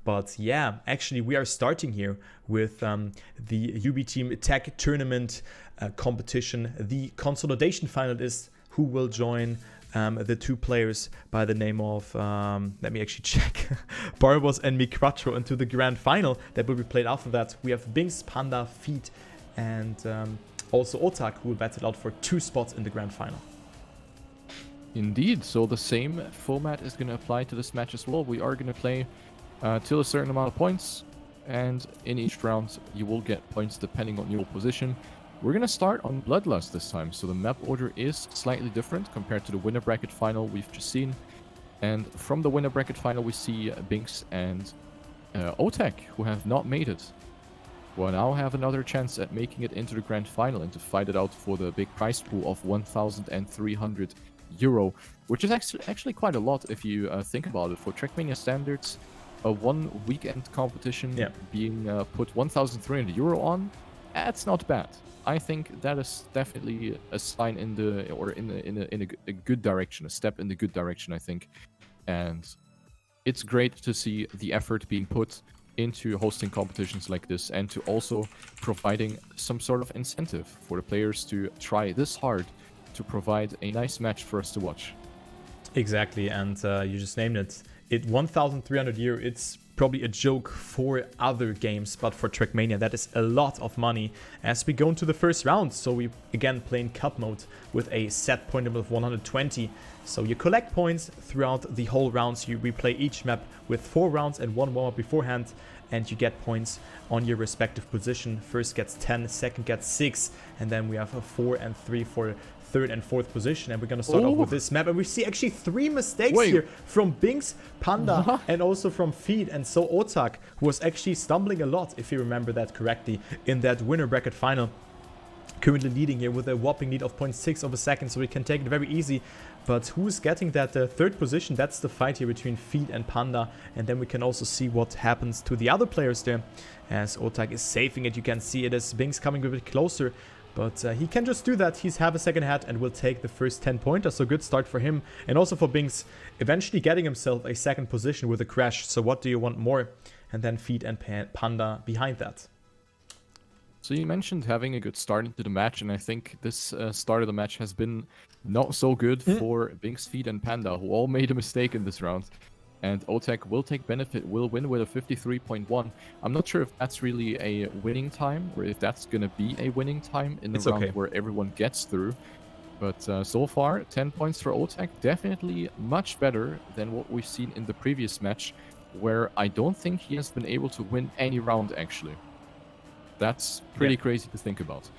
But yeah, actually we are starting here with the UBITEAM Tech Tournament competition. The Consolidation finalist who will join the two players by the name of, let me actually check, Barbos and Miquatro into the grand final that will be played after that. We have Binks, Paandaa, Feet, and also Otaaaq, who will battle out for 2 spots in the grand final. Indeed, so the same format is going to apply to this match as well. We are going to play till a certain amount of points, and in each round you will get points depending on your position. We're going to start on Bloodlust this time, so the map order is slightly different compared to the winner bracket final we've just seen. And from the winner bracket final we see Binks and Otaaaq, who have not made it, will now have another chance at making it into the grand final and to fight it out for the big prize pool of 1,300 euro, which is actually quite a lot if you think about it. For Trackmania standards, a 1 weekend competition being put 1,300 euro on, that's not bad. I think that is definitely a sign in a good direction, a step in the good direction, I think. And it's great to see the effort being put into hosting competitions like this, and to also providing some sort of incentive for the players to try this hard to provide a nice match for us to watch. Exactly, and you just named it. 1,300 euro, it's probably a joke for other games, but for Trackmania that is a lot of money as we go into the first round. So we again play in cup mode with a set point limit of 120. So you collect points throughout the whole rounds. We play each map with 4 rounds and 1 warm-up beforehand, and you get points on your respective position. First gets 10, second gets 6, and then we have a 4 and 3 for third and fourth position. And we're going to start off with this map, and we see actually 3 mistakes here from Binks, Paandaa, and also from Feed. And so Otaaaq, who was actually stumbling a lot, if you remember that correctly, in that winner bracket final, currently leading here with a whopping lead of 0.6 of a second, so we can take it very easy. But who's getting that third position? That's the fight here between Feed and Paandaa. And then we can also see what happens to the other players there, as Otaaaq is saving it. You can see it as Binks coming a bit closer, but he can just do that. He's half a second ahead and will take the first 10 pointers. So good start for him, and also for Binks, eventually getting himself a second position with a crash. So what do you want more? And then Feed and Paandaa behind that. So you mentioned having a good start into the match, and I think this start of the match has been not so good for Binks, Feed, and Paandaa, who all made a mistake in this round. And Otaaaq will take benefit, will win with a 53.1. I'm not sure if that's really a winning time, or if that's going to be a winning time in the round where everyone gets through. But so far, 10 points for Otaaaq, definitely much better than what we've seen in the previous match, where I don't think he has been able to win any round, actually. That's pretty crazy to think about.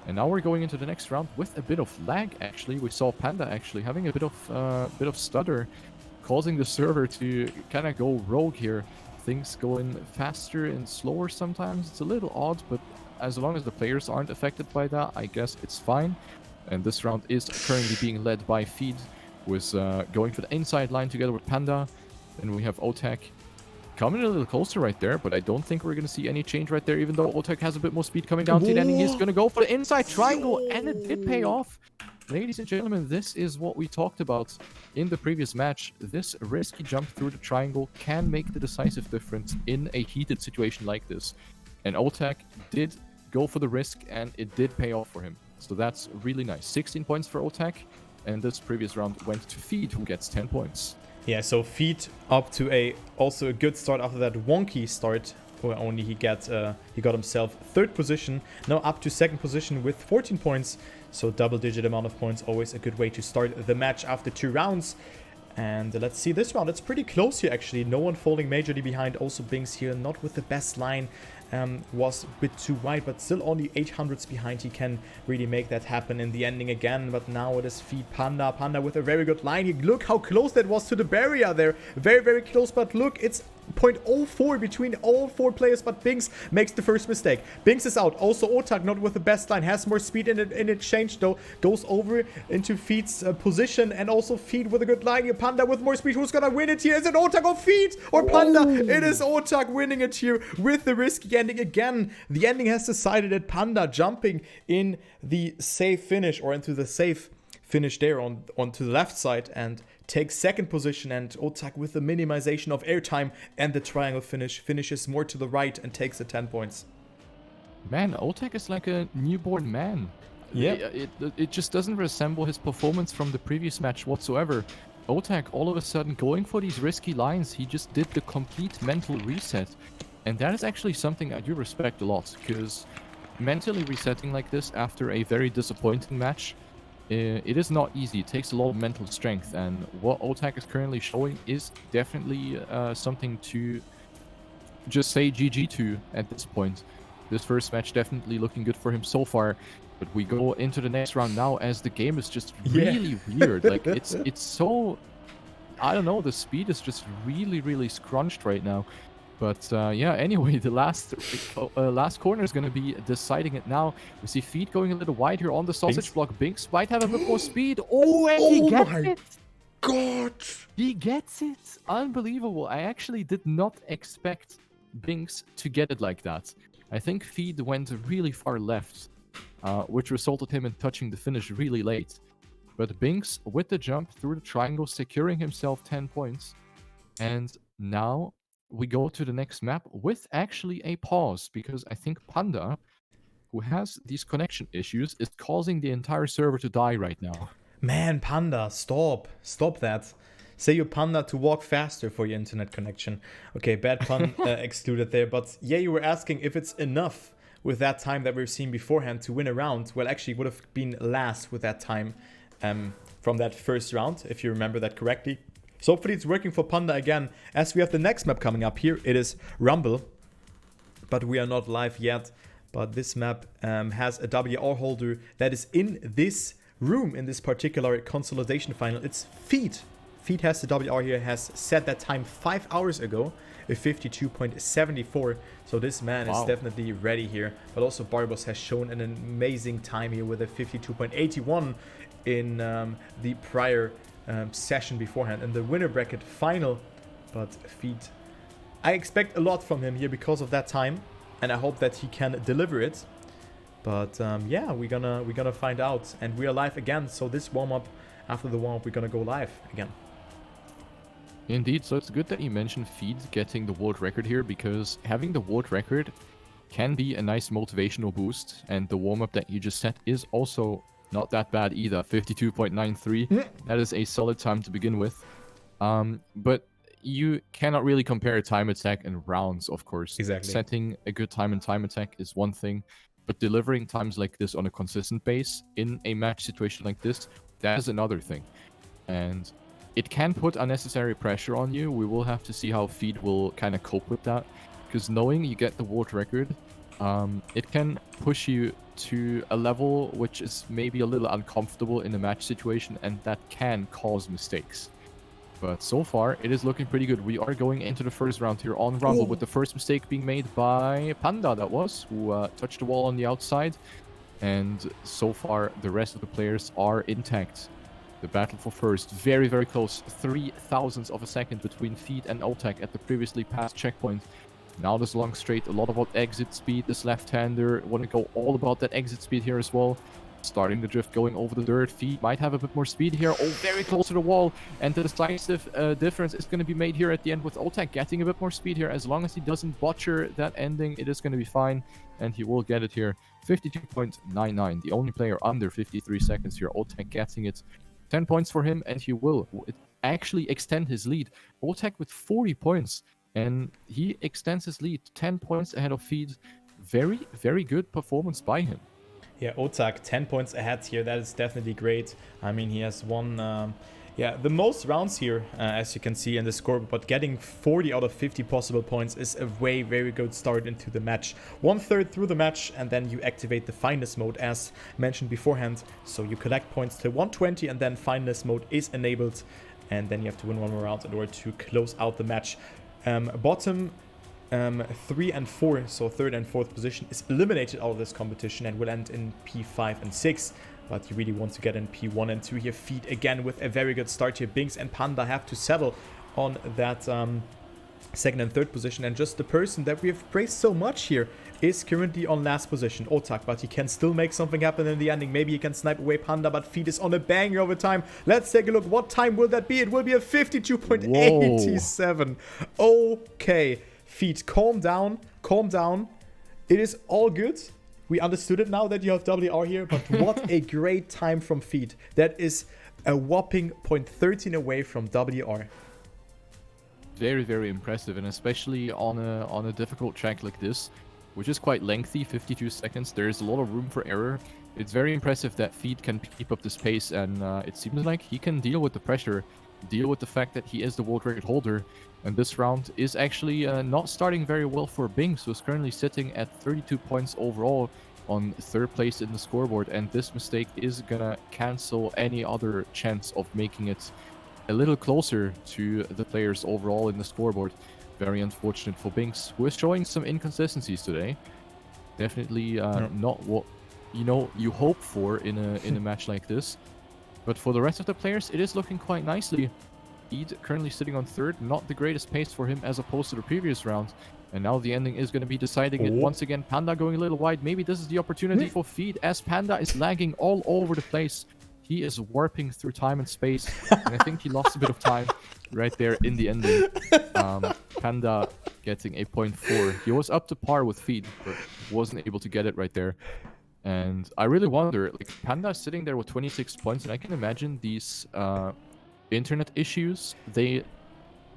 And now we're going into the next round with a bit of lag, actually. We saw Paandaa actually having a bit of stutter, causing the server to kind of go rogue here. Things going faster and slower sometimes. It's a little odd, but as long as the players aren't affected by that, I guess it's fine. And this round is currently being led by Feed, who is going for the inside line together with Paandaa. And we have Otaaaq coming a little closer right there, but I don't think we're going to see any change right there, even though Otaaaq has a bit more speed coming down to the ending. He's going to go for the inside triangle, and it did pay off. Ladies and gentlemen, this is what we talked about in the previous match. This risky jump through the triangle can make the decisive difference in a heated situation like this. And Otaaaq did go for the risk, and it did pay off for him. So that's really nice. 16 points for Otaaaq, and this previous round went to Feed, who gets 10 points. Yeah, so Feed up to also a good start after that wonky start, where only he got himself 3rd position, now up to 2nd position with 14 points. So double-digit amount of points, always a good way to start the match after 2 rounds. And let's see this round. It's pretty close here, actually. No one falling majorly behind. Also Binks here, not with the best line. Was a bit too wide, but still only 800s behind. He can really make that happen in the ending again. But now it is Feed, Paandaa with a very good line. Look how close that was to the barrier there. Very, very close, but look, it's 0.04 between all 4 players, but Binks makes the first mistake. Binks is out. Also Otaaaq not with the best line, has more speed in exchange though, goes over into Feed's position, and also Feed with a good line here. Paandaa with more speed. Who's gonna win it here? Is it Otaaaq or Feed or Paandaa? It is Otaaaq winning it here with the risky ending again. The ending has decided that Paandaa jumping in the safe finish, or into the safe finish there onto the left side, and takes second position, and Otaaaq with the minimization of airtime and the triangle finish finishes more to the right and takes the 10 points. Man, Otaaaq is like a newborn man. Yeah. It just doesn't resemble his performance from the previous match whatsoever. Otaaaq all of a sudden going for these risky lines, he just did the complete mental reset. And that is actually something I do respect a lot, because mentally resetting like this after a very disappointing match, it is not easy. It takes a lot of mental strength, and what Otaaaq is currently showing is definitely something to just say GG to at this point. This first match definitely looking good for him so far, but we go into the next round now as the game is just really weird. Like it's so, I don't know, the speed is just really scrunched right now. But yeah, anyway, the last corner is going to be deciding it now. We see feet going a little wide here on the sausage block. Binks might have a bit more speed. Oh, and he gets it! God! He gets it! Unbelievable. I actually did not expect Binks to get it like that. I think feed went really far left, which resulted him in touching the finish really late. But Binks, with the jump through the triangle, securing himself 10 points. And now we go to the next map with actually a pause, because I think Paandaa, who has these connection issues, is causing the entire server to die right now. Man, Paandaa, stop. Stop that. Say your Paandaa to walk faster for your internet connection. Okay, bad pun excluded there. But yeah, you were asking if it's enough with that time that we've seen beforehand to win a round. Well, actually, it would have been last with that time from that first round, if you remember that correctly. So hopefully it's working for Paandaa again, as we have the next map coming up here. It is Rumble, but we are not live yet. But this map has a WR holder that is in this room, in this particular consolidation final. It's Feet. Feet has the WR here, has set that time 5 hours ago, a 52.74. So this man is definitely ready here. But also Barbos has shown an amazing time here with a 52.81 in the prior session beforehand in the winner bracket final. But Feet, I expect a lot from him here because of that time, and I hope that he can deliver it. But yeah, we're gonna find out, and we are live again. So this warm-up, after the warm-up, we're gonna go live again. Indeed, so it's good that you mentioned Feed getting the world record here, because having the world record can be a nice motivational boost, and the warm-up that you just set is also not that bad either, 52.93. That is a solid time to begin with. But you cannot really compare time attack and rounds, of course. Exactly. Setting a good time in time attack is one thing, but delivering times like this on a consistent base in a match situation like this, that is another thing. And it can put unnecessary pressure on you. We will have to see how Feed will kind of cope with that, because knowing you get the world record, it can push you to a level which is maybe a little uncomfortable in a match situation, and that can cause mistakes. But so far, it is looking pretty good. We are going into the first round here on Rumble, with the first mistake being made by Paandaa, that was, who touched the wall on the outside. And so far, the rest of the players are intact. The battle for first, very close. 0.003 of a second between Feed and Otaaaq at the previously passed checkpoint. Now this long straight, a lot about exit speed. This left-hander want to go all about that exit speed here as well. Starting the drift, going over the dirt. Feed might have a bit more speed here. Oh, very close to the wall. And the decisive difference is going to be made here at the end with Otaaaq getting a bit more speed here. As long as he doesn't butcher that ending, it is going to be fine. And he will get it here. 52.99. The only player under 53 seconds here. Otaaaq getting it. 10 points for him, and he will actually extend his lead. Otaaaq with 40 points. And he extends his lead 10 points ahead of Feed. Very good performance by him. Yeah, Otaaaq 10 points ahead here. That is definitely great. I mean, he has won the most rounds here, as you can see in the scoreboard. But getting 40 out of 50 possible points is a very good start into the match. 1/3 through the match, and then you activate the Finalist mode, as mentioned beforehand. So you collect points to 120, and then Finalist mode is enabled. And then you have to win one more round in order to close out the match. Bottom 3 and 4, so third and fourth position, is eliminated out of this competition and will end in P5 and 6. But you really want to get in P1 and 2 here. Feed again with a very good start here. Binks and Paandaa have to settle on that second and third position, and just the person that we have praised so much here is currently on last position, Otaaaq, but he can still make something happen in the ending. Maybe he can snipe away Paandaa, but Feed is on a banger over time. Let's take a look. What time will that be? It will be a 52.87. Okay, Feed, calm down, calm down. It is all good. We understood it now that you have WR here, but what a great time from Feed. That is a whopping 0.13 away from WR. Very, very impressive, and especially on a difficult track like this, which is quite lengthy, 52 seconds. There is a lot of room for error. It's very impressive that Feed can keep up this pace, and it seems like he can deal with the pressure, deal with the fact that he is the world record holder. And this round is actually not starting very well for Binks, who is currently sitting at 32 points overall on third place in the scoreboard. And this mistake is gonna cancel any other chance of making it a little closer to the players overall in the scoreboard. Very unfortunate for Binks, who is showing some inconsistencies today. Definitely not what you hope for in a match like this. But for the rest of the players, it is looking quite nicely. Feed currently sitting on third, not the greatest pace for him as opposed to the previous round. And now the ending is going to be deciding it once again. Paandaa going a little wide. Maybe this is the opportunity for Feed, as Paandaa is lagging all over the place. He is warping through time and space, and I think he lost a bit of time right there in the ending. Paandaa getting a 0.4. He was up to par with Feed, but wasn't able to get it right there. And I really wonder, like, Paandaa sitting there with 26 points, and I can imagine these internet issues, they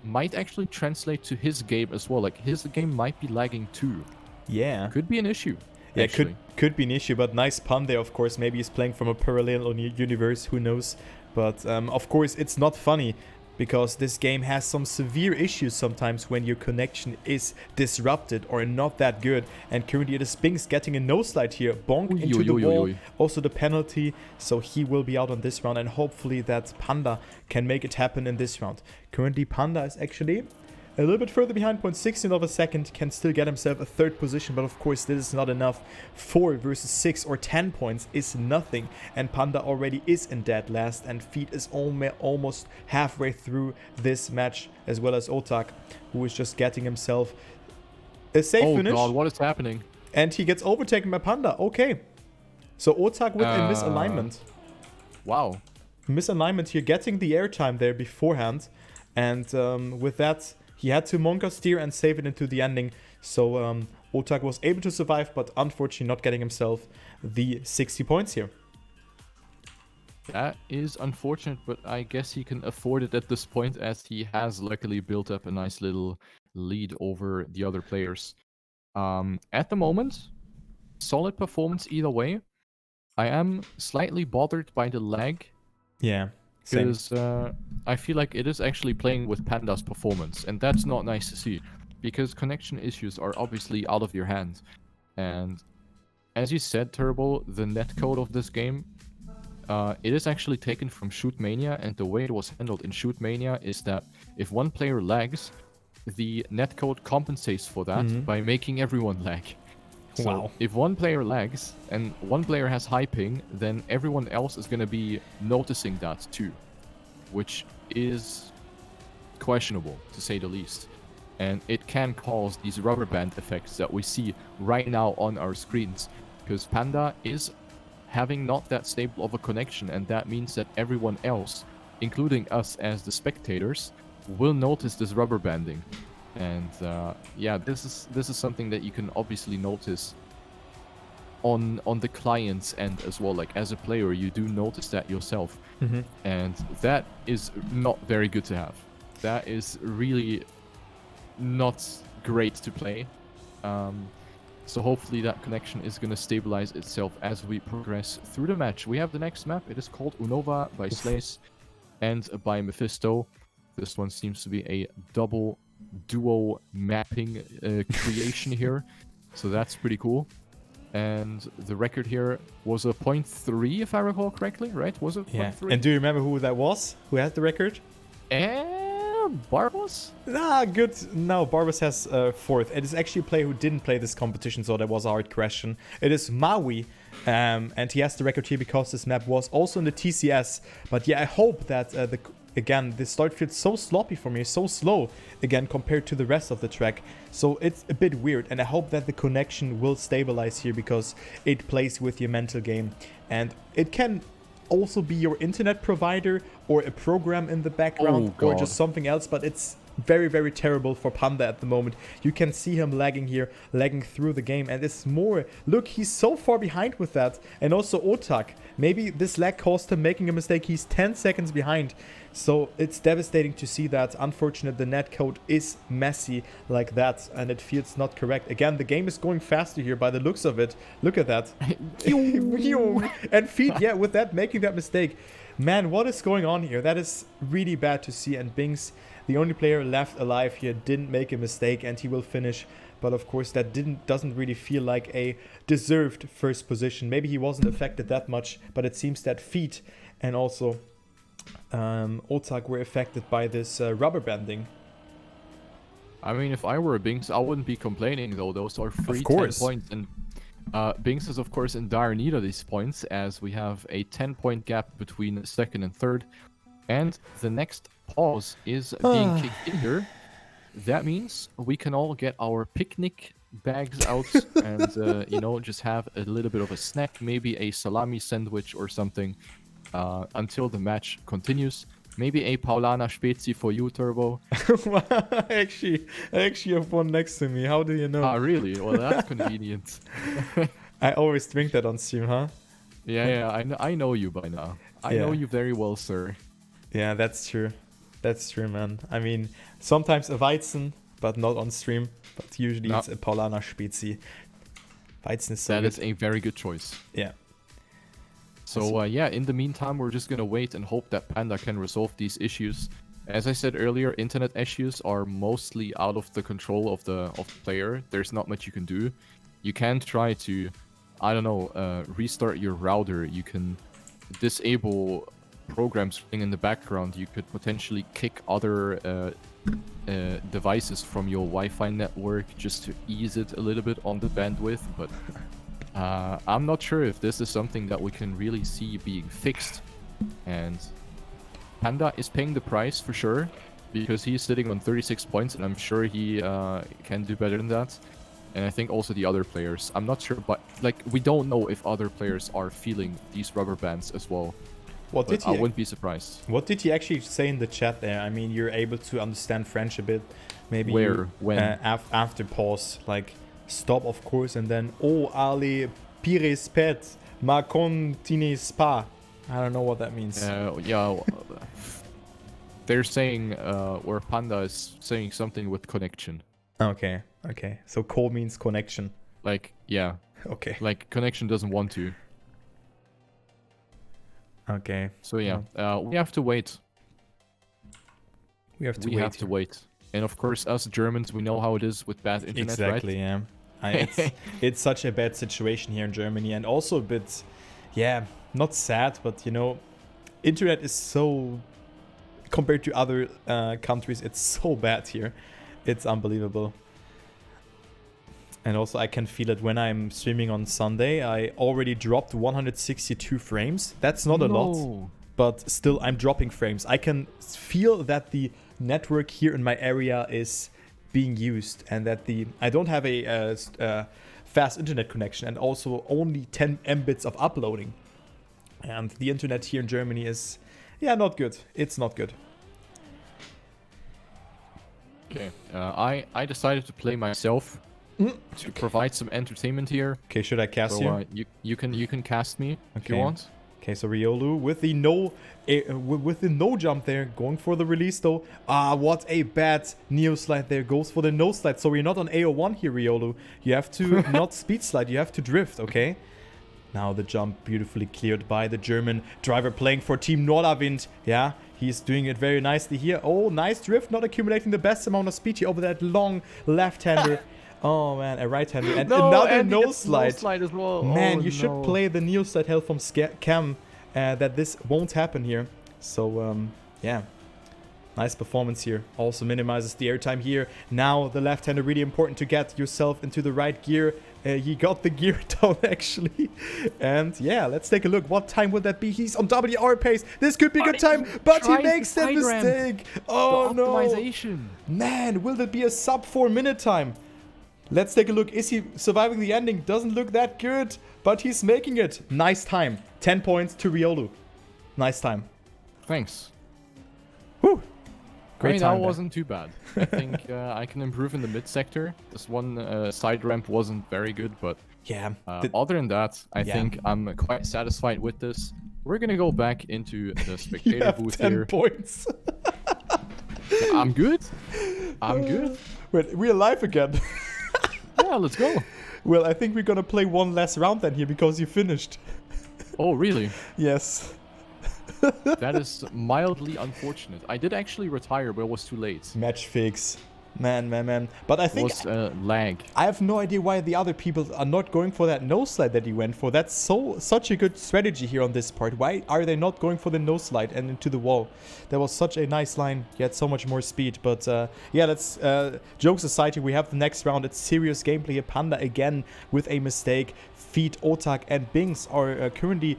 might actually translate to his game as well. Like, his game might be lagging too. Yeah. Could be an issue. Yeah, could be an issue, but nice pun there, of course. Maybe he's playing from a parallel universe, who knows. But, of course, it's not funny, because this game has some severe issues sometimes when your connection is disrupted or not that good. And currently it is Binks getting a no-slide here. Bonk into the wall. Also the penalty, so he will be out on this round. And hopefully that Paandaa can make it happen in this round. Currently Paandaa is actually a little bit further behind, 0.16 of a second, can still get himself a third position, but of course this is not enough. 4 versus 6 or 10 points is nothing, and Paandaa already is in dead last, and Feed is almost halfway through this match, as well as Otaaaq, who is just getting himself a safe finish. Oh god, what is happening? And he gets overtaken by Paandaa. Okay. So Otaaaq with a misalignment. Wow. Misalignment here, getting the airtime there beforehand, and with that, he had to Monka steer and save it into the ending. So Otaaaq was able to survive, but unfortunately not getting himself the 60 points here. That is unfortunate, but I guess he can afford it at this point, as he has luckily built up a nice little lead over the other players. At the moment, solid performance either way. I am slightly bothered by the lag. Yeah. Because I feel like it is actually playing with Paandaa's performance, and that's not nice to see, because connection issues are obviously out of your hands. And as you said, Turbo, the netcode of this game, it is actually taken from Shootmania, and the way it was handled in Shootmania is that if one player lags, the netcode compensates for that by making everyone lag. So if one player lags and one player has high ping, then everyone else is going to be noticing that too, which is questionable to say the least. And it can cause these rubber band effects that we see right now on our screens, because Paandaa is having not that stable of a connection, and that means that everyone else, including us as the spectators, will notice this rubber banding. And yeah, this is something that you can obviously notice on the client's end as well. Like, as a player, you do notice that yourself, and that is not very good to have. That is really not great to play. So hopefully that connection is going to stabilize itself as we progress through the match. We have the next map. It is called Unova by Slays and by Mephisto. This one seems to be a duo mapping creation here, so that's pretty cool. And the record here was a 0.3, if I recall correctly, right? Was it 0.3? And do you remember who that was? Who had the record? Barbos? Ah, good. No, Barbos has fourth. It is actually a player who didn't play this competition, so that was a hard question. It is Maui, and he has the record here because this map was also in the TCS. But yeah, I hope that again, the start feels so sloppy for me, so slow, again, compared to the rest of the track. So it's a bit weird, and I hope that the connection will stabilize here, because it plays with your mental game. And it can also be your internet provider, or a program in the background, or just something else, but it's very, very terrible for Paandaa at the moment. You can see him lagging here, lagging through the game, and it's more, look, he's so far behind with that. And also Otaaaq, maybe this lag caused him making a mistake. He's 10 seconds behind, so it's devastating to see that. Unfortunate, the netcode is messy like that, and it feels not correct. Again, the game is going faster here by the looks of it. Look at that. And Feet, yeah, with that, making that mistake. Man, what is going on here? That is really bad to see. And Binks, the only player left alive here, didn't make a mistake, and he will finish. But of course, that doesn't really feel like a deserved first position. Maybe he wasn't affected that much, but it seems that Feet and also Otaaaq were affected by this rubber banding. I mean, if I were a Binks, I wouldn't be complaining, though. Those are free 10 points. And Binks is, of course, in dire need of these points, as we have a 10-point gap between second and third. And the next pause is being kicked in here. That means we can all get our picnic bags out and, you know, just have a little bit of a snack, maybe a salami sandwich or something, until the match continues. Maybe a Paulana Spezi for you, Turbo. I actually have one next to me. How do you know? Ah, really? Well, that's convenient. I always drink that on stream, huh? Yeah, I know you by now. I know you very well, sir. Yeah, that's true. That's true, man. I mean, sometimes a Weizen, but not on stream. But usually it's a Paulana Spezi. Weizen is so good. That is a very good choice. Yeah. So, yeah, in the meantime, we're just going to wait and hope that Paandaa can resolve these issues. As I said earlier, internet issues are mostly out of the control of the player. There's not much you can do. You can try to, I don't know, restart your router. You can disable programs running in the background. You could potentially kick other devices from your Wi-Fi network just to ease it a little bit on the bandwidth, but I'm not sure if this is something that we can really see being fixed. And Paandaa is paying the price for sure, because he's sitting on 36 points, and I'm sure he can do better than that. And I think also the other players. I'm not sure, but like, we don't know if other players are feeling these rubber bands as well. I wouldn't be surprised. What did he actually say in the chat there? I mean, you're able to understand French a bit. Maybe when? After pause, like stop, of course, and then allez, pires pet, ma contines pas. I don't know what that means. Yeah, they're saying where Paandaa is saying something with connection. Okay. So call means connection. Like, yeah. Okay. Like connection doesn't want to. Okay. So yeah, we have to wait. We have to wait. And of course, us Germans, we know how it is with bad internet, exactly, right? Yeah. It's such a bad situation here in Germany, and also a bit, yeah, not sad, but you know, internet is so, compared to other countries, it's so bad here. It's unbelievable. And also I can feel it when I'm streaming on Sunday. I already dropped 162 frames. That's not a lot, but still I'm dropping frames. I can feel that the network here in my area is being used, and that I don't have a fast internet connection, and also only 10 Mbits of uploading. And the internet here in Germany is, yeah, not good. It's not good. Okay, I decided to play myself to provide some entertainment here. Okay, should I cast you? You can cast me if you want. Okay, so Riolu with the no jump there, going for the release though. Ah, what a bad neo slide there. Goes for the no slide. So we're not on AO1 here, Riolu. You have to not speed slide. You have to drift. Okay. Now the jump beautifully cleared by the German driver playing for Team Nordawind. Yeah, he's doing it very nicely here. Oh, nice drift, not accumulating the best amount of speed here over that long left-hander. Oh man, a right-hander. And another no slide. As well. Man, you should play the neo slide help from Cam that this won't happen here. So, yeah. Nice performance here. Also minimizes the airtime here. Now the left-hander really important to get yourself into the right gear. He got the gear down actually. And yeah, let's take a look. What time would that be? He's on WR pace. This could be a good time, but he makes that mistake. Oh no. Optimization. Man, will that be a sub 4-minute time? Let's take a look. Is he surviving the ending? Doesn't look that good, but he's making it. Nice time. 10 points to Riolu. Nice time. Thanks. Whew. Great time. That wasn't too bad. I think I can improve in the mid sector. This one side ramp wasn't very good, but yeah. Other than that, I think I'm quite satisfied with this. We're gonna go back into the spectator booth 10 here. Points. I'm good. I'm good. Wait, we're alive again. Yeah, let's go. Well, I think we're gonna play one last round then here because you finished. Oh, really? Yes. That is mildly unfortunate. I did actually retire, but it was too late. Match fix. Man. But I think... It was lag. I have no idea why the other people are not going for that nose slide that he went for. That's such a good strategy here on this part. Why are they not going for the nose slide and into the wall? That was such a nice line. He had so much more speed. But yeah, let's... jokes aside here, we have the next round. It's serious gameplay here. Paandaa again with a mistake. Feet, Otaaaq and Binks are currently...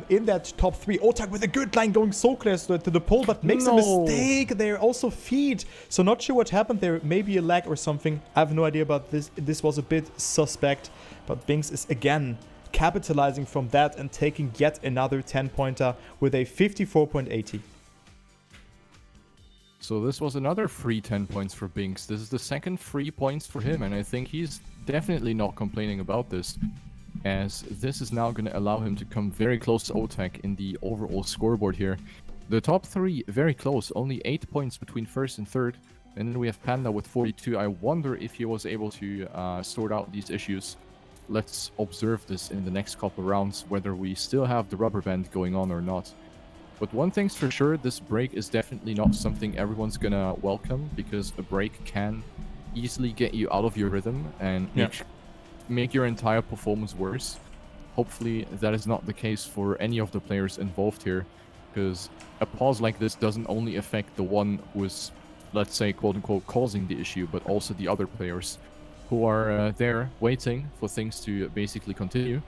in that top 3. Otaaaq with a good line going so close to the pole, but makes a mistake. They're also feet. So not sure what happened there. Maybe a lag or something. I have no idea about this. This was a bit suspect. But Binks is again capitalizing from that and taking yet another 10-pointer with a 54.80. So this was another free 10 points for Binks. This is the second free points for him, and I think he's definitely not complaining about this, as this is now going to allow him to come very close to Otaaaq in the overall scoreboard here. The top 3 very close, only 8 points between first and third. And then we have Paandaa with 42. I wonder if he was able to sort out these issues. Let's observe this in the next couple rounds, whether we still have the rubber band going on or not. But one thing's for sure, this break is definitely not something everyone's gonna welcome, because a break can easily get you out of your rhythm and make your entire performance worse. Hopefully that is not the case for any of the players involved here, because a pause like this doesn't only affect the one who is, let's say, quote-unquote causing the issue, but also the other players who are there waiting for things to basically continue.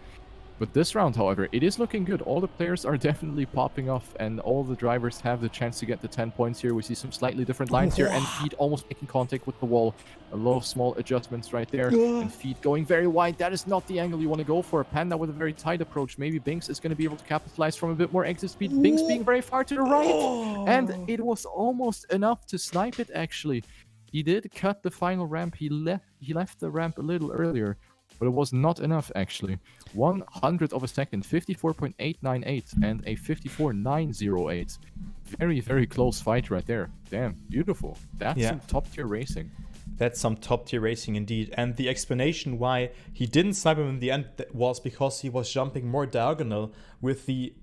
But this round, however, it is looking good. All the players are definitely popping off, and all the drivers have the chance to get the 10 points here. We see some slightly different lines here, and Feet almost making contact with the wall. A lot of small adjustments right there, and Feet going very wide. That is not the angle you want to go for. Paandaa with a very tight approach. Maybe Binks is going to be able to capitalize from a bit more exit speed. Binks being very far to the right, and it was almost enough to snipe it, actually. He did cut the final ramp. He left the ramp a little earlier, but it was not enough, actually. 100th of a second, 54.898 and a 54.908. Very, very close fight right there. Damn, beautiful. That's some top-tier racing. That's some top-tier racing indeed. And the explanation why he didn't snipe him in the end was because he was jumping more diagonal with the,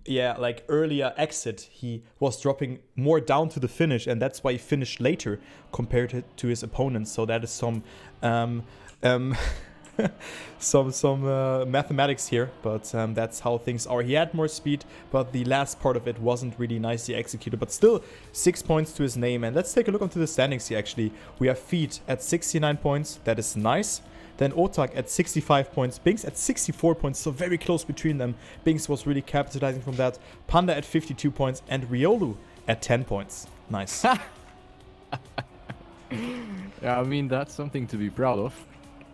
earlier exit. He was dropping more down to the finish, and that's why he finished later compared to his opponents. So that is some... some mathematics here, but that's how things are. He had more speed, but the last part of it wasn't really nicely executed, but still 6 points to his name. And let's take a look onto the standings here. Actually, we have Feet at 69 points. That is nice. Then Otaaaq at 65 points, Binks at 64 points, so very close between them. Binks was really capitalizing from that. Paandaa at 52 points and Riolu at 10 points. Nice. Yeah, I mean, that's something to be proud of.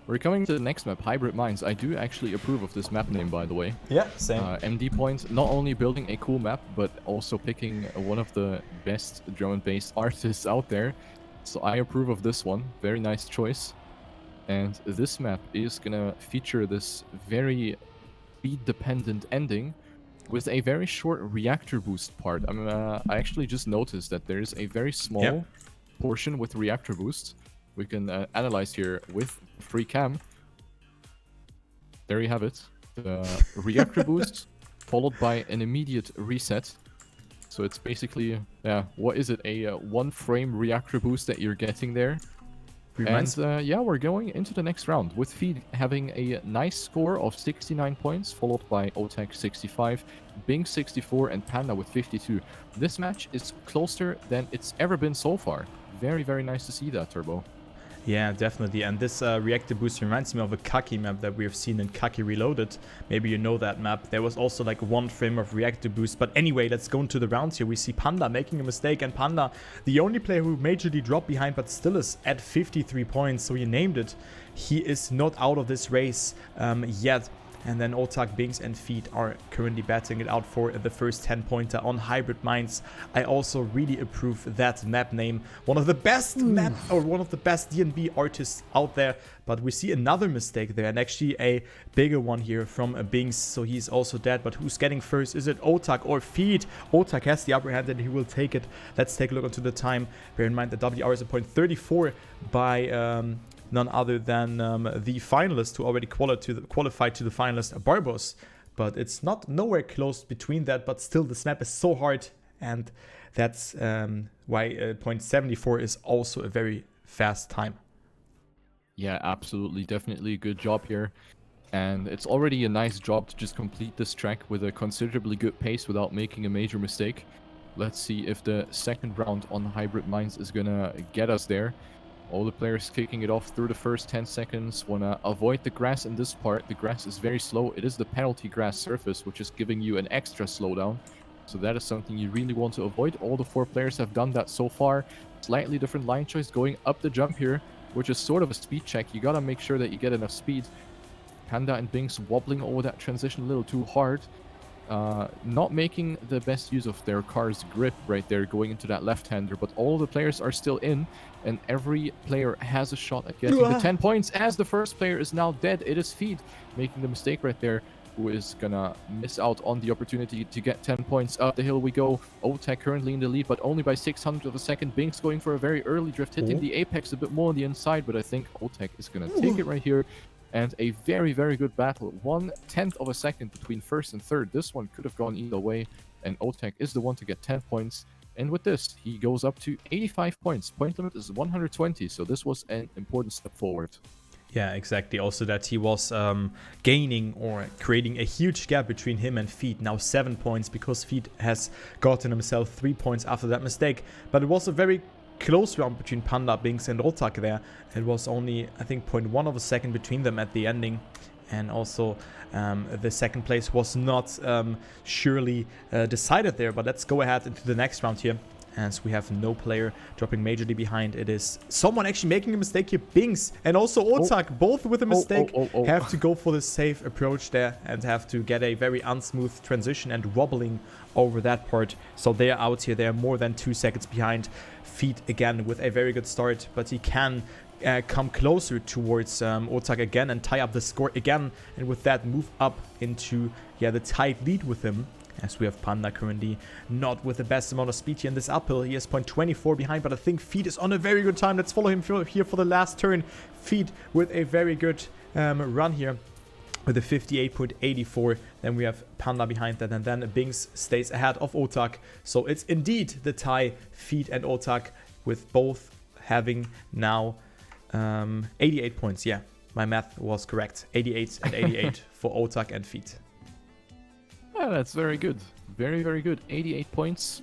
We're coming to the next map, Hybrid Mines. I do actually approve of this map name, by the way. Yeah, same. MD Point, not only building a cool map, but also picking one of the best drum and bass artists out there. So I approve of this one. Very nice choice. And this map is gonna feature this very speed-dependent ending with a very short reactor boost part. I actually just noticed that there is a very small portion with reactor boost. We can analyze here with free cam. There you have it. The reactor boost followed by an immediate reset. So it's basically, what is it? A 1 frame reactor boost that you're getting there. Reminds yeah, we're going into the next round with Feed having a nice score of 69 points, followed by Otaaaq 65, Binks 64, and Paandaa with 52. This match is closer than it's ever been so far. Very, very nice to see that, Turbo. Yeah, definitely. And this reactor boost reminds me of a Kaki map that we have seen in Kaki Reloaded. Maybe you know that map. There was also like one frame of reactor boost. But anyway, let's go into the rounds here. We see Paandaa making a mistake. And Paandaa, the only player who majorly dropped behind but still is at 53 points. So you named it. He is not out of this race yet. And then Otaaaq, Binks, and Feed are currently battling it out for the first 10-pointer on Hybrid Minds. I also really approve that map name. One of the best map, or one of the best DNB artists out there. But we see another mistake there, and actually a bigger one here from Binks. So he's also dead. But who's getting first? Is it Otaaaq or Feed? Otaaaq has the upper hand and he will take it. Let's take a look into the time. Bear in mind the WR is a point 34 by none other than the finalist who already qualified to the finalist, Barbos. But it's not nowhere close between that, but still the snap is so hard, and that's why 0.74 is also a very fast time. Yeah, absolutely. Definitely a good job here. And it's already a nice job to just complete this track with a considerably good pace without making a major mistake. Let's see if the second round on Hybrid Minds is gonna get us there. All the players kicking it off through the first 10 seconds. Want to avoid the grass in this part. The grass is very slow. It is the penalty grass surface, which is giving you an extra slowdown. So that is something you really want to avoid. All the 4 players have done that so far. Slightly different line choice going up the jump here, which is sort of a speed check. You got to make sure that you get enough speed. Paandaa and Binks wobbling over that transition a little too hard. Not making the best use of their car's grip right there going into that left-hander, but all the players are still in, and every player has a shot at getting the 10 points as the first player is now dead. It is Feed making the mistake right there, who is gonna miss out on the opportunity to get 10 points. Up the hill we go. Otaaaq currently in the lead, but only by 600 of a second. Binks going for a very early drift, hitting the apex a bit more on the inside, but I think Otaaaq is gonna take it right here. And a very, very good battle. 1/10 of a second between first and third. This one could have gone either way. And Otaaaq is the one to get 10 points. And with this, he goes up to 85 points. Point limit is 120. So this was an important step forward. Yeah, exactly. Also that he was gaining or creating a huge gap between him and Feed. Now 7 points because Feed has gotten himself 3 points after that mistake. But it was a very close round between Paandaa, Binks, and Otaaaq there. It was only, I think, 0.1 of a second between them at the ending. And also the second place was not surely decided there. But let's go ahead into the next round here, as we have no player dropping majorly behind. It is someone actually making a mistake here. Binks and also Otaaaq, both with a mistake, have to go for the safe approach there and have to get a very unsmooth transition and wobbling over that part. So they are out here. They are more than 2 seconds behind. Feed again with a very good start, but he can come closer towards Otaaaq again and tie up the score again, and with that move up into the tight lead with him, as we have Paandaa currently not with the best amount of speed here in this uphill. He is 0.24 behind, but I think Feed is on a very good time. Let's follow him here for the last turn. Feed with a very good run here with a 58.84. Then we have Paandaa behind that, and then Binks stays ahead of Otaaaq. So it's indeed the tie, Feed and Otaaaq, with both having now 88 points. Yeah, my math was correct. 88 and 88 for Otaaaq and Feed. Yeah, that's very good. Very, very good. 88 points.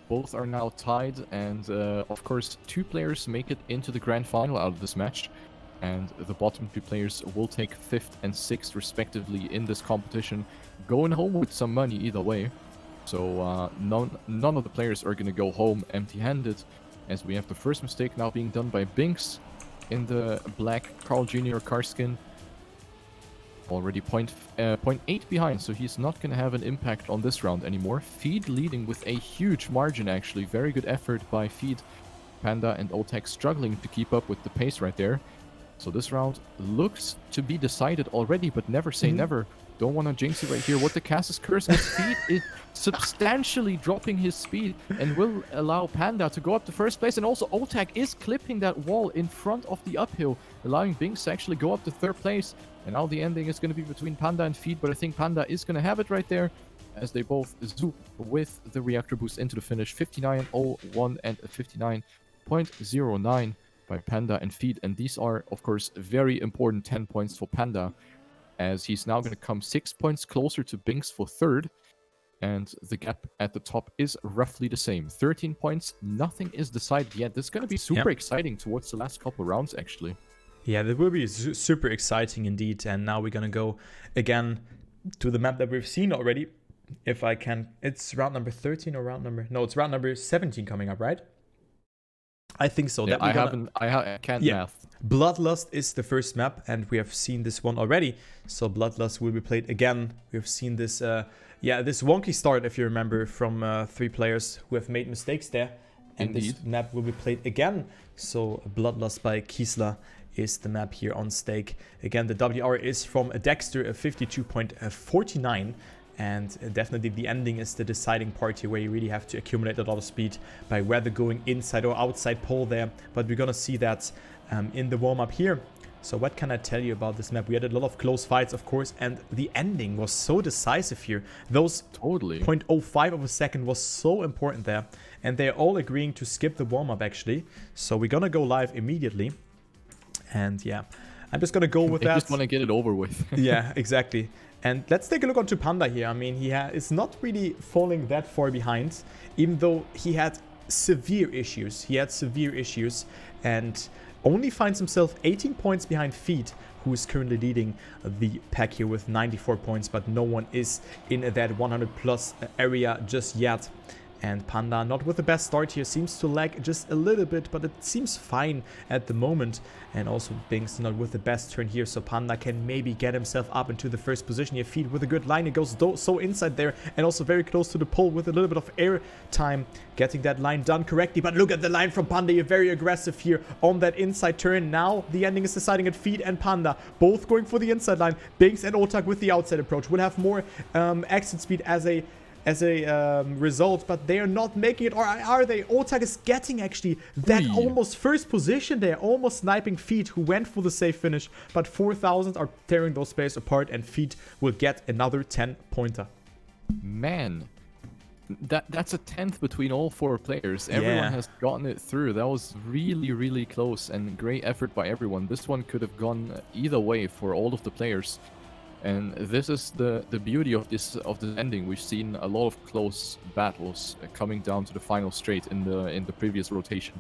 Both are now tied, and of course, 2 players make it into the grand final out of this match. And the bottom 2 players will take 5th and 6th respectively in this competition, going home with some money either way. So none of the players are going to go home empty-handed, as we have the first mistake now being done by Binks in the black Carl Jr. car skin. Already 0.8 behind, so he's not going to have an impact on this round anymore. Feed leading with a huge margin, actually. Very good effort by Feed. Paandaa and Otaaaq struggling to keep up with the pace right there. So this round looks to be decided already, but never say never. Don't want to jinx it right here. What the Cass's curse is, Feed is substantially dropping his speed and will allow Paandaa to go up to first place. And also Otaaaq is clipping that wall in front of the uphill, allowing Binks to actually go up to 3rd place. And now the ending is going to be between Paandaa and Feed, but I think Paandaa is going to have it right there, as they both zoop with the reactor boost into the finish. 59.01 and 59.09. by Paandaa and Feed. And these are, of course, very important 10 points for Paandaa, as he's now going to come 6 points closer to Binks for third. And the gap at the top is roughly the same. 13 points, nothing is decided yet. This is going to be super exciting towards the last couple rounds, actually. Yeah, that will be super exciting indeed. And now we're going to go again to the map that we've seen already. If I can, it's round number 13 or round number... No, it's round number 17 coming up, right? I think so. Yeah, I can't math. Bloodlust is the first map, and we have seen this one already. So Bloodlust will be played again. We have seen this, this wonky start, if you remember, from 3 players who have made mistakes there. And Indeed. This map will be played again. So Bloodlust by Kiesler is the map here on stake. Again, the WR is from Dexter, a 52.49. And definitely the ending is the deciding part here, where you really have to accumulate a lot of speed by whether going inside or outside pole there. But we're going to see that in the warm-up here. So what can I tell you about this map? We had a lot of close fights, of course, and the ending was so decisive here. Those 0.05 of a second was so important there. And they're all agreeing to skip the warm-up, actually. So we're going to go live immediately. And yeah, I'm just going to go with that. I just want to get it over with. Yeah, exactly. And let's take a look onto Paandaa here. I mean, he is not really falling that far behind, even though he had severe issues. And only finds himself 18 points behind Feed, who is currently leading the pack here with 94 points, but no one is in that 100 plus area just yet. And Paandaa, not with the best start here, seems to lag just a little bit, but it seems fine at the moment. And also Binks not with the best turn here, so Paandaa can maybe get himself up into the first position here. Feed with a good line, it goes so inside there, and also very close to the pole with a little bit of air time, getting that line done correctly. But look at the line from Paandaa, very aggressive here on that inside turn. Now the ending is deciding at Feed and Paandaa, both going for the inside line. Binks and Otaaaq with the outside approach will have more exit speed as a result, but they are not making it, or are they? Otaaaq is getting actually that almost first position there, almost sniping Feed, who went for the safe finish, but 4,000 are tearing those players apart, and Feed will get another 10-pointer. Man, that's a 10th between all 4 players. Everyone has gotten it through. That was really, really close, and great effort by everyone. This one could have gone either way for all of the players. And this is the beauty of this ending. We've seen a lot of close battles coming down to the final straight in the previous rotation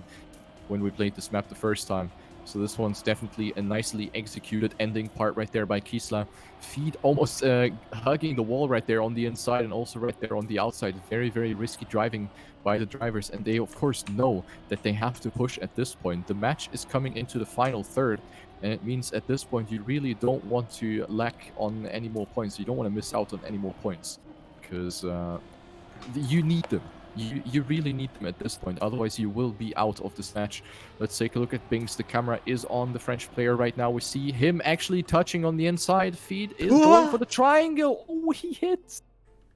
when we played this map the first time. So this one's definitely a nicely executed ending part right there by Kiesler. Feed almost hugging the wall right there on the inside and also right there on the outside. Very, very risky driving by the drivers, and they of course know that they have to push at this point. The match is coming into the final third, and it means at this point you really don't want to lack on any more points. You don't want to miss out on any more points, because you need them. You really need them at this point, otherwise you will be out of this match. Let's take a look at Binks. The camera is on the French player right now. We see him actually touching on the inside. Feed is going for the triangle. Oh, he hit!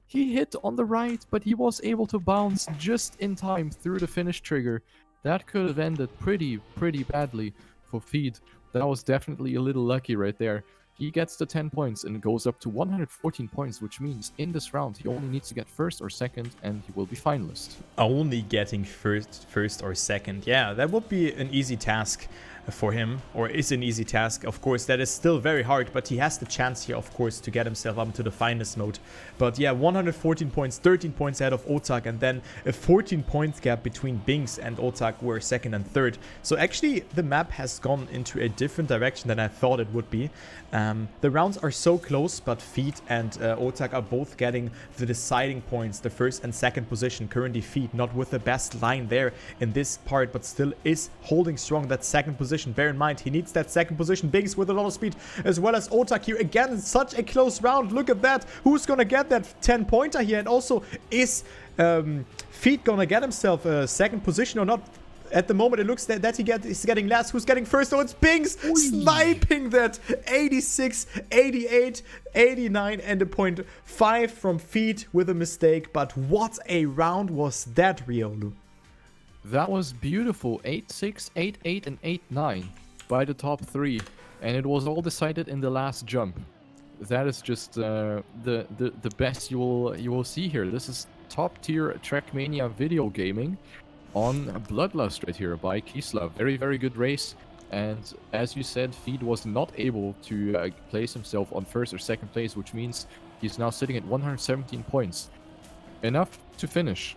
He hit on the right, but he was able to bounce just in time through the finish trigger. That could have ended pretty badly for Feed. That was definitely a little lucky right there. He gets the 10 points and goes up to 114 points, which means in this round he only needs to get first or second and he will be finalist. Only getting first or second. Yeah, that would be an easy task for him, or is an easy task. Of course, that is still very hard, but he has the chance here, of course, to get himself up into the finalist mode. But yeah, 114 points, 13 points ahead of Otaaaq, and then a 14 points gap between Binks and Otaaaq, were second and third. So actually, the map has gone into a different direction than I thought it would be. The rounds are so close, but Feed and Otaaaq are both getting the deciding points, the first and second position. Currently Feed not with the best line there in this part, but still is holding strong that second position. Bear in mind, he needs that second position. Binks with a lot of speed, as well as Otaaaq here. Again, such a close round. Look at that. Who's gonna get that 10-pointer here? And also, is Feed gonna get himself a second position or not? At the moment, it looks that he's getting last. Who's getting first? Oh, it's Binks sniping that. 86, 88, 89, and a 0.5 from Feed with a mistake. But what a round was that, Riolu? That was beautiful. 8-6, 8-8, and 8-9 by the top 3. And it was all decided in the last jump. That is just the best you will see here. This is top tier Trackmania video gaming. on Bloodlust right here by Kisla. Very, very good race. And as you said, Feed was not able to place himself on first or second place, which means he's now sitting at 117 points. Enough to finish.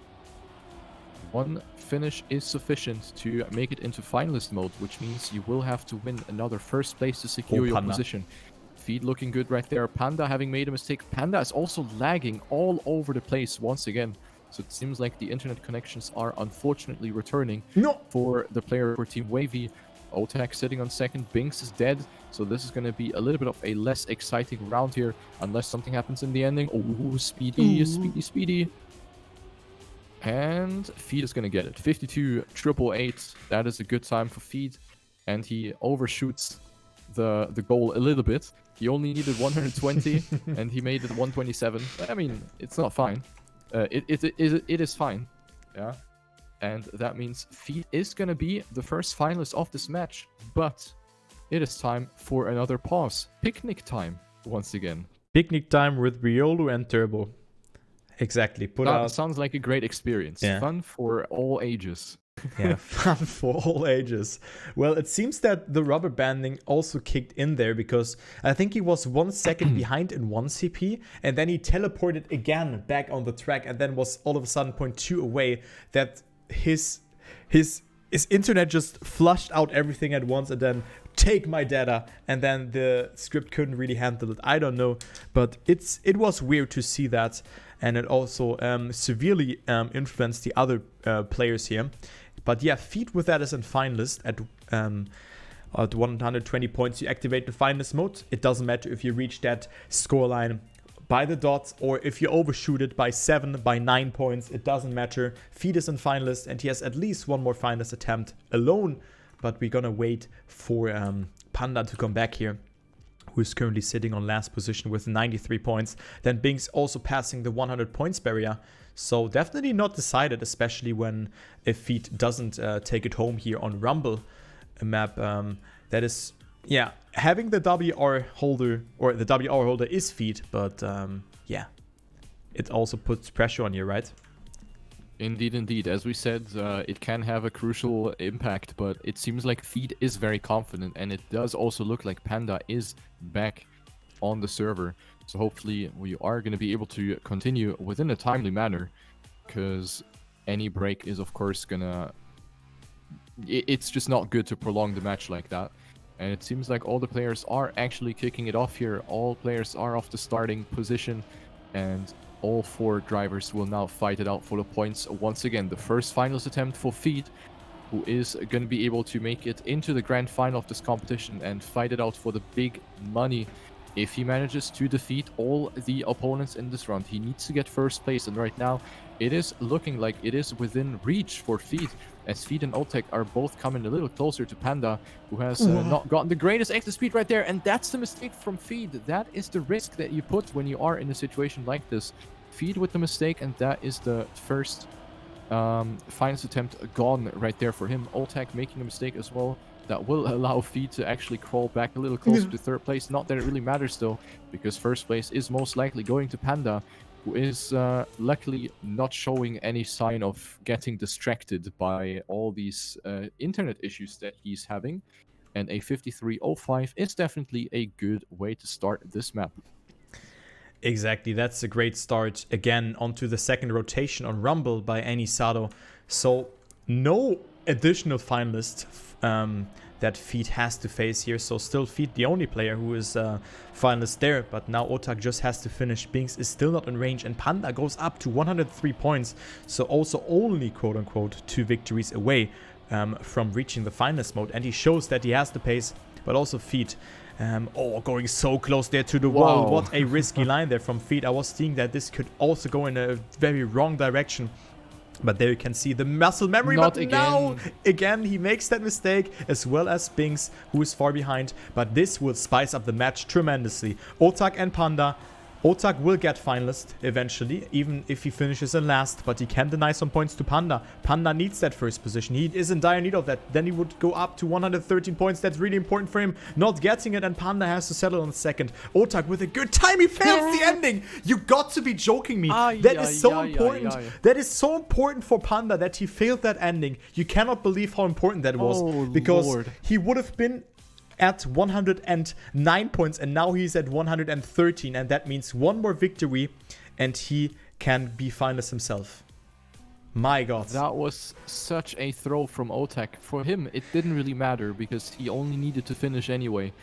One finish is sufficient to make it into finalist mode, which means you will have to win another first place to secure your position. Feed looking good right there. Paandaa having made a mistake. Paandaa is also lagging all over the place once again. So it seems like the internet connections are unfortunately returning for the player for Team Wavy. Otaaaq sitting on second. Binks is dead. So this is going to be a little bit of a less exciting round here, unless something happens in the ending. Oh, speedy. And Feed is going to get it. 52,888. That is a good time for Feed. And he overshoots the goal a little bit. He only needed 120 and he made it 127. I mean, it's not fine. It is fine. Yeah. And that means Feed is going to be the first finalist of this match. But it is time for another pause. Picnic time once again. Picnic time with riolu and Turbo. Exactly. Sounds like a great experience. Yeah. Fun for all ages. Yeah, fun for all ages. Well, it seems that the rubber banding also kicked in there because I think he was 1 second behind in 1 CP and then he teleported again back on the track and then was all of a sudden 0.2 away. That his internet just flushed out everything at once and then take my data, and then the script couldn't really handle it. I don't know, but it was weird to see that, and it also severely influenced the other players here. But yeah, Feed with that is in finalist at 120 points. You activate the finalist mode. It doesn't matter if you reach that scoreline by the dots or if you overshoot it by 7, by 9 points. It doesn't matter. Feed is in finalist and he has at least one more finalist attempt alone. But we're gonna wait for Paandaa to come back here, who is currently sitting on last position with 93 points. Then Binks also passing the 100 points barrier. So definitely not decided, especially when if Feed doesn't take it home here on Rumble, a map that is, yeah, having the WR holder, or the WR holder is Feed, but yeah, it also puts pressure on you, right? Indeed. As we said, it can have a crucial impact, but it seems like Feed is very confident, and it does also look like Paandaa is back on the server. So hopefully we are going to be able to continue within a timely manner, because any break is of course gonna... It's just not good to prolong the match like that. And it seems like all the players are actually kicking it off here. All players are off the starting position, and all 4 drivers will now fight it out for the points. Once again, the first finals attempt for Feed, who is going to be able to make it into the grand final of this competition and fight it out for the big money. If he manages to defeat all the opponents in this round, he needs to get first place. And right now, it is looking like it is within reach for Feed, as Feed and Otaaaq are both coming a little closer to Paandaa, who has not gotten the greatest exit speed right there. And that's the mistake from Feed. That is the risk that you put when you are in a situation like this. Feed with the mistake, and that is the first finals attempt gone right there for him. Otaaaq making a mistake as well. That will allow Feed to actually crawl back a little closer to third place. Not that it really matters though, because first place is most likely going to Paandaa, who is luckily not showing any sign of getting distracted by all these internet issues that he's having. And a 53.05 is definitely a good way to start this map. Exactly, that's a great start. Again, onto the second rotation on Rumble by Anisado. So no additional finalist that Feed has to face here. So still Feed the only player who is finalist there. But now Otaaaq just has to finish. Binks is still not in range. And Paandaa goes up to 103 points. So also only, quote unquote, 2 victories away from reaching the finalist mode. And he shows that he has the pace, but also Feed. Going so close there to the wall. What a risky line there from Feed. I was seeing that this could also go in a very wrong direction. But there you can see the muscle memory. Not but again. Now, again, he makes that mistake, as well as Binks, who is far behind. But this will spice up the match tremendously. Otaaaq and Paandaa Otaaaq will get Finalist eventually, even if he finishes in last, but he can deny some points to Paandaa. Paandaa needs that first position. He is in dire need of that. Then he would go up to 113 points. That's really important for him. Not getting it, and Paandaa has to settle on second. Otaaaq with a good time. He fails the ending. You got to be joking me. That is so important. That is so important for Paandaa that he failed that ending. You cannot believe how important that was, because he would have been at 109 points, and now he's at 113, and that means one more victory and he can be finalist himself. My god. That was such a throw from Otaaaq. For him, it didn't really matter because he only needed to finish anyway.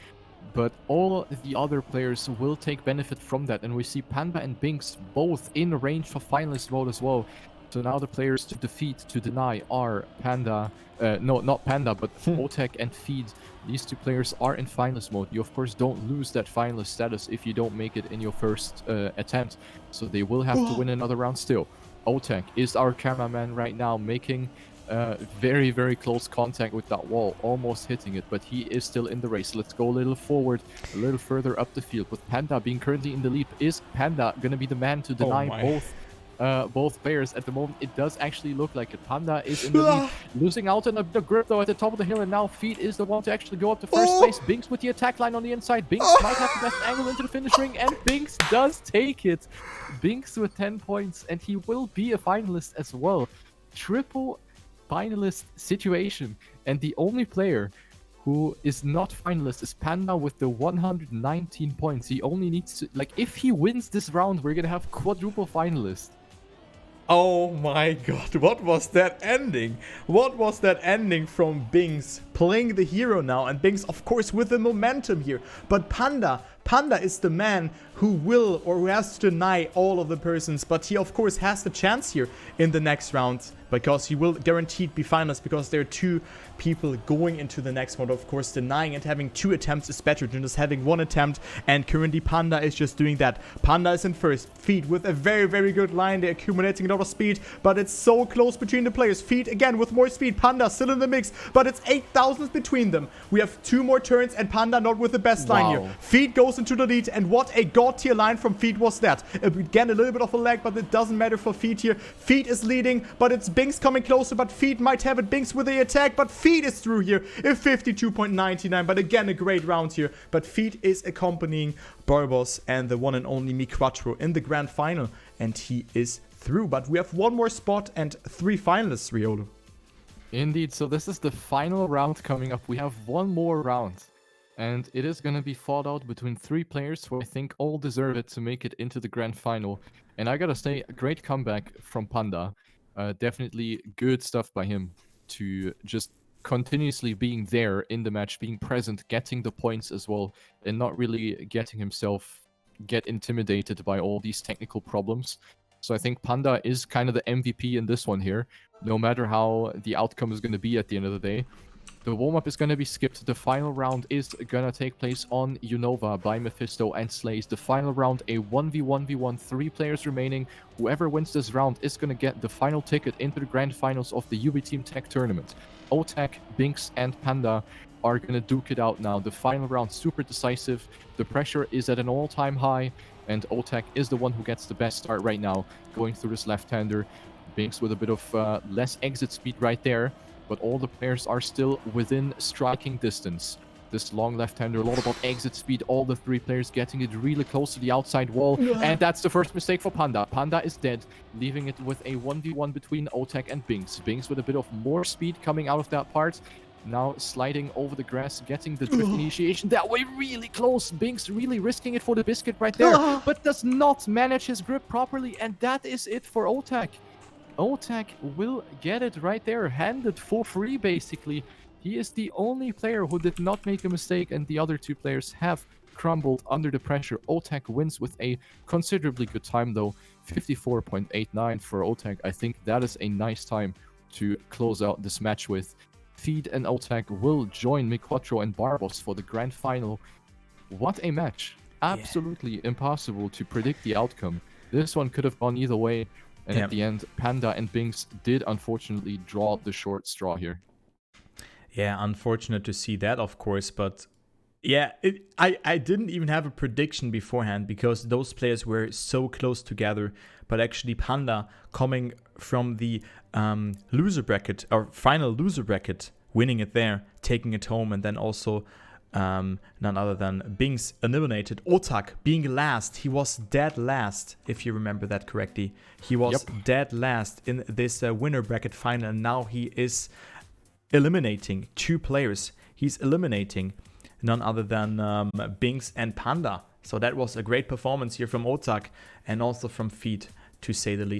But all the other players will take benefit from that, and we see Paandaa and Binks both in range for finalist mode as well. So now the players to defeat, to deny, are Paandaa, no, not Paandaa, but Otaaaq and Feed. These two players are in finalist mode. You of course don't lose that finalist status if you don't make it in your first attempt. So they will have to win another round still. Otaaaq is our cameraman right now, making very, very close contact with that wall, almost hitting it, but he is still in the race. Let's go a little forward, a little further up the field. With Paandaa being currently in the lead, is Paandaa going to be the man to deny both players? At the moment, it does actually look like it. Paandaa is in the lead, losing out on the grip though at the top of the hill, and now Feed is the one to actually go up to first place. Binks with the attack line on the inside. Binks might have the best angle into the finish ring, and Binks does take it. Binks with 10 points, and he will be a finalist as well. Triple finalist situation, and the only player who is not finalist is Paandaa with the 119 points. He only needs to, like, if he wins this round, we're gonna have quadruple finalists. Oh my god, what was that ending? What was that ending from Binks playing the hero now? And Binks, of course, with the momentum here. But Paandaa is the man who will or who has to deny all of the persons. But he, of course, has the chance here in the next round, because he will guaranteed be finalist, because there are two people going into the next round. Of course, denying and having two attempts is better than just having one attempt, and currently Paandaa is just doing that. Paandaa is in first. Feed with a very, very good line. They're accumulating a lot of speed, but it's so close between the players. Feed again with more speed. Paandaa still in the mix, but it's 8,000 between them. We have two more turns, and Paandaa not with the best line here. Feed goes into the lead, and what a god tier line from Feed was that. Again, a little bit of a lag, but it doesn't matter for Feed here. Feed is leading, but it's Binks coming closer, but Feed might have it. Binks with the attack, but Feed is through here. A 52.99, but again, a great round here. But Feed is accompanying Barbos and the one and only Mi4 in the grand final, and he is through. But we have one more spot and 3 finalists, riolu. Indeed, so this is the final round coming up. We have one more round, and it is going to be fought out between 3 players who I think all deserve it to make it into the grand final. And I gotta say, a great comeback from Paandaa. Definitely good stuff by him to just continuously being there in the match, being present, getting the points as well, and not really getting himself get intimidated by all these technical problems. So I think Paandaa is kind of the MVP in this one here, no matter how the outcome is going to be at the end of the day. The warm-up is going to be skipped. The final round is going to take place on Unova by Mephisto and Slays. The final round, a 1v1v1, 3 players remaining. Whoever wins this round is going to get the final ticket into the grand finals of the UBITEAM Tech Tournament. Otaaaq, Binks, and Paandaa are going to duke it out now. The final round, super decisive. The pressure is at an all-time high, and Otaaaq is the one who gets the best start right now, going through this left-hander. Binks with a bit of less exit speed right there, but all the players are still within striking distance. This long left-hander, a lot about exit speed, all the 3 players getting it really close to the outside wall, and that's the first mistake for Paandaa. Paandaa is dead, leaving it with a 1v1 between Otaaaq and Binks. Binks with a bit of more speed coming out of that part, now sliding over the grass, getting the drift initiation that way, really close. Binks really risking it for the biscuit right there, but does not manage his grip properly, and that is it for Otaaaq. Otaaaq will get it right there, handed for free basically. He is the only player who did not make a mistake, and the other 2 players have crumbled under the pressure. Otaaaq wins with a considerably good time though, 54.89 for Otaaaq. I think that is a nice time to close out this match with. Feed and Otaaaq will join Mi4 and Barbos for the grand final. What a match. Absolutely impossible to predict the outcome. This one could have gone either way. And at the end, Paandaa and Binks did unfortunately draw the short straw here. Yeah, unfortunate to see that, of course, but Yeah, I didn't even have a prediction beforehand because those players were so close together. But actually, Paandaa coming from the loser bracket or final loser bracket, winning it there, taking it home, and then also none other than Binks eliminated. Otaaaq being last, he was dead last, if you remember that correctly. He was dead last in this winner bracket final, and now he is eliminating 2 players. He's eliminating none other than Binks and Paandaa. So that was a great performance here from Otaaaq and also from Feed, to say the least.